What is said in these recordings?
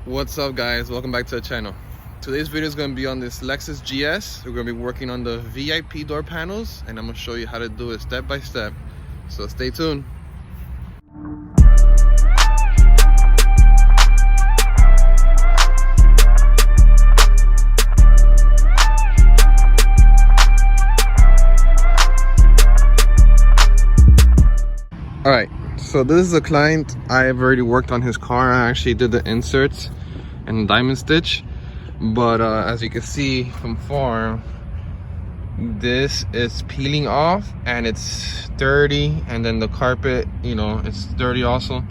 What's up, guys? Welcome back to the channel. Today's video is going to be on this Lexus GS. We're going to be working on the VIP door panels, and I'm going to show you how to do it step by step. So stay tuned. Alright, so this is a client. I've already worked on his car. I actually did the inserts and diamond stitch, but as you can see from far, this is peeling off and it's dirty, and then the carpet, you know, it's dirty also.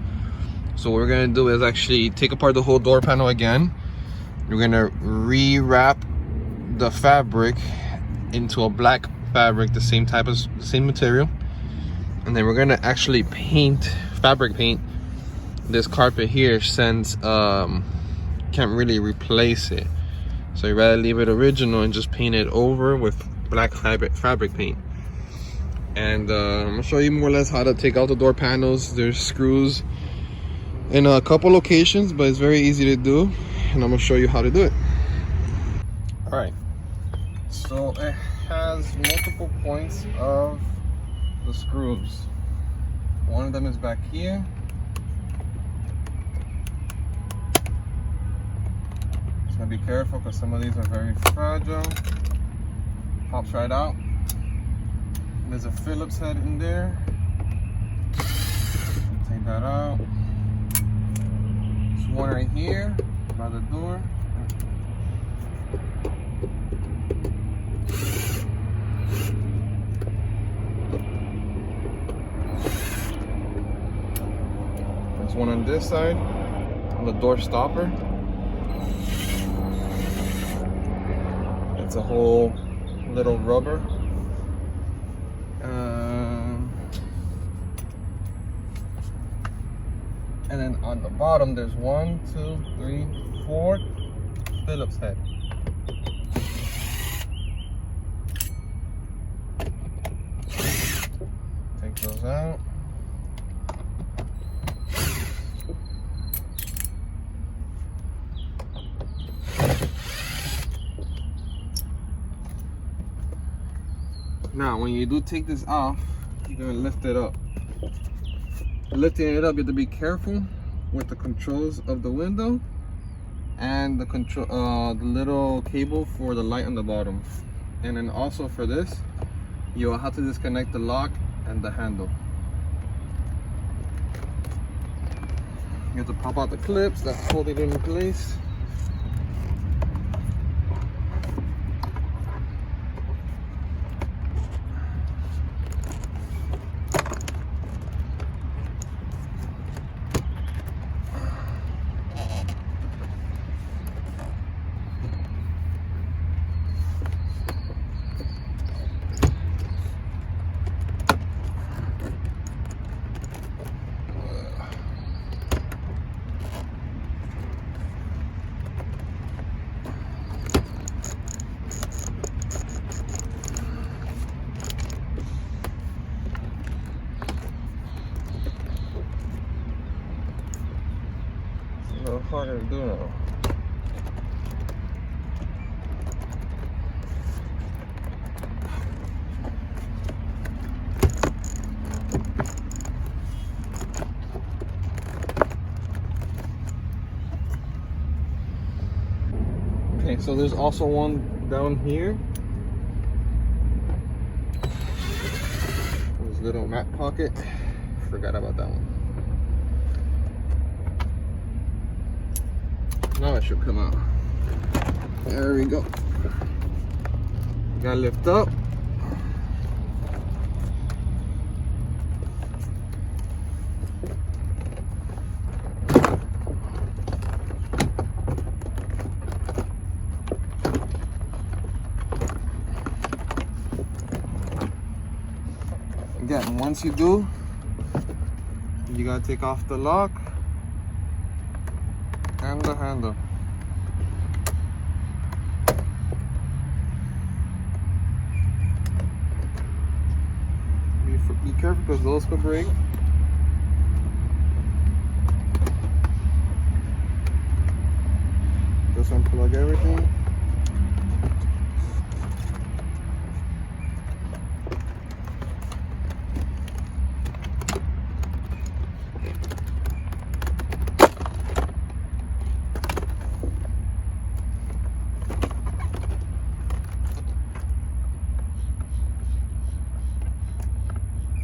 So what we're gonna do is actually take apart the whole door panel again. We're gonna rewrap the fabric into a black fabric, the same material, and then we're gonna actually fabric paint this carpet here, since can't really replace it. So you rather leave it original and just paint it over with black fabric paint. And I'm gonna show you more or less how to take out the door panels. There's screws in a couple locations, but it's very easy to do, and I'm gonna show you how to do it. All right, so it has multiple points of the screws. One of them is back here. Just gotta be careful because some of these are very fragile. Pops right out. There's a Phillips head in there. Take that out. There's one right here by the door. There's one on this side, on the door stopper. It's a whole little rubber. And then on the bottom, there's 1, 2, 3, 4 Phillips head. Take those out. Now, when you do take this off, you're gonna lift it up. Lifting it up, you have to be careful with the controls of the window and the little cable for the light on the bottom. And then also for this, you'll have to disconnect the lock and the handle. You have to pop out the clips that's holding it in place. A little harder to do now. Okay, so there's also one down here. There's a little mat pocket. Forgot about that one. Now it should come out. There we go. Gotta lift up. Again, once you do, you gotta take off the lock and the handle. Be careful because those could break. Just unplug everything.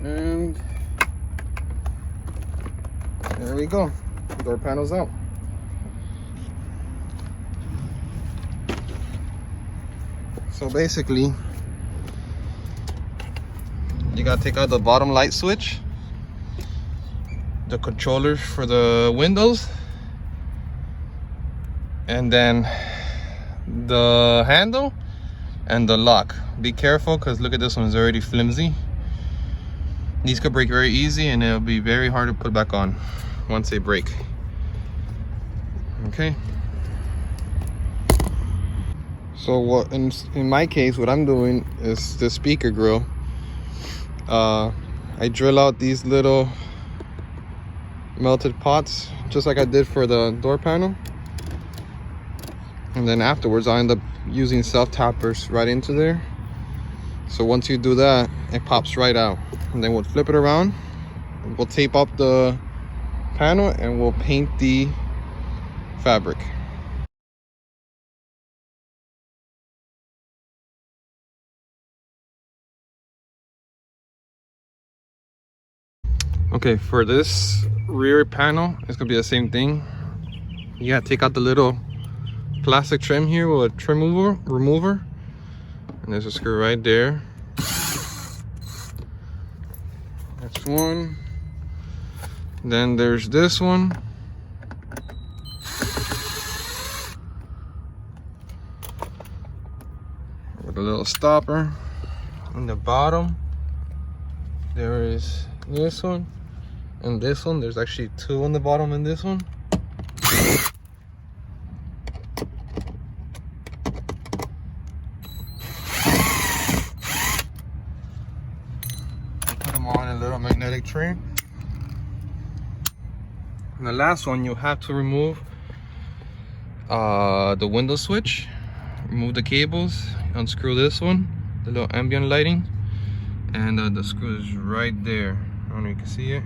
And there we go. Door panels out. So basically, you gotta take out the bottom light switch, the controllers for the windows, and then the handle and the lock. Be careful, because look at this one, it's already flimsy. These could break very easy, and it'll be very hard to put back on once they break. Okay. So what in my case, what I'm doing is the speaker grill. I drill out these little melted pots, just like I did for the door panel. And then afterwards, I end up using self-tappers right into there. So once you do that, it pops right out. And then we'll flip it around. We'll tape up the panel and we'll paint the fabric. Okay, for this rear panel, it's gonna be the same thing. You gotta take out the little plastic trim here with a trim remover. And there's a screw right there. That's one. Then there's this one. With a little stopper. On the bottom, there is this one. And this one, there's actually two on the bottom and this one. Put them on a little magnetic tray. And the last one, you have to remove the window switch. Remove the cables, unscrew this one, the little ambient lighting, and the screw is right there. I don't know if you can see it.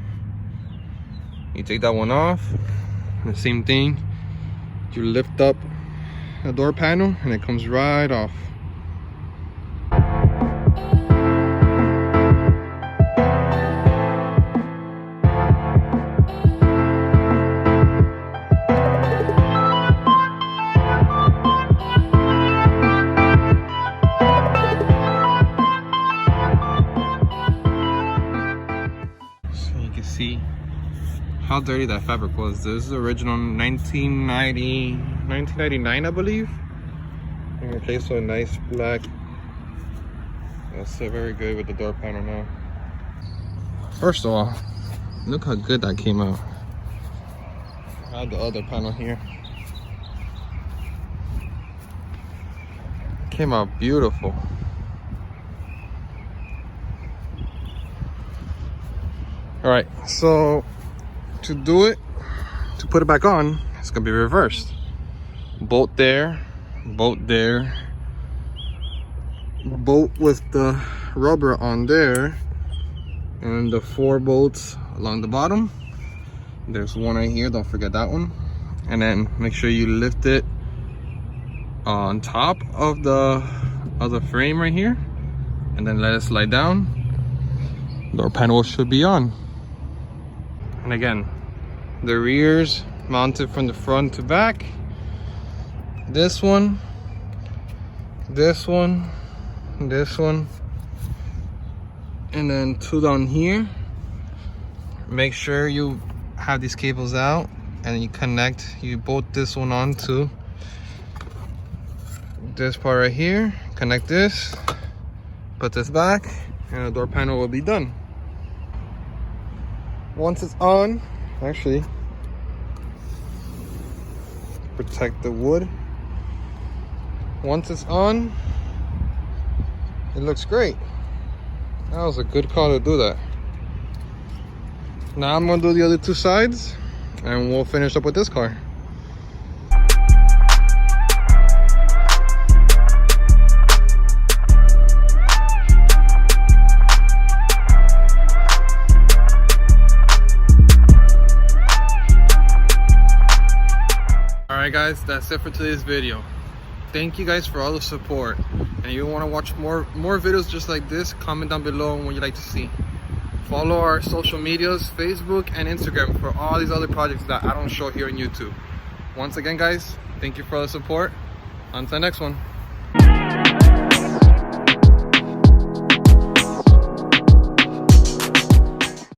You take that one off, the same thing, you lift up the door panel and it comes right off. So you can see how dirty that fabric was. This is original 1999, I believe. And replaced with a nice black. That's very good with the door panel now. First of all, look how good that came out. I have the other panel here. Came out beautiful. All right, so to do it, to put it back on, it's gonna be reversed. Bolt there, bolt there, bolt with the rubber on there, and the 4 bolts along the bottom. There's one right here, don't forget that one. And then make sure you lift it on top of the frame right here, and then let it slide down. Door panel should be on. And again, the rears mounted from the front to back. This one, this one, this one, and then 2 down here. Make sure you have these cables out and you bolt this one onto this part right here. Connect this, put this back, and the door panel will be done. Once it's on, actually, protect the wood. Once it's on, it looks great. That was a good call to do that. Now I'm gonna do the other 2 sides and we'll finish up with this car. Alright guys, that's it for today's video. Thank you guys for all the support. And if you want to watch more videos just like this, comment down below on what you'd like to see. Follow our social medias, Facebook and Instagram, for all these other projects that I don't show here on YouTube. Once again guys, thank you for all the support. Until the next one.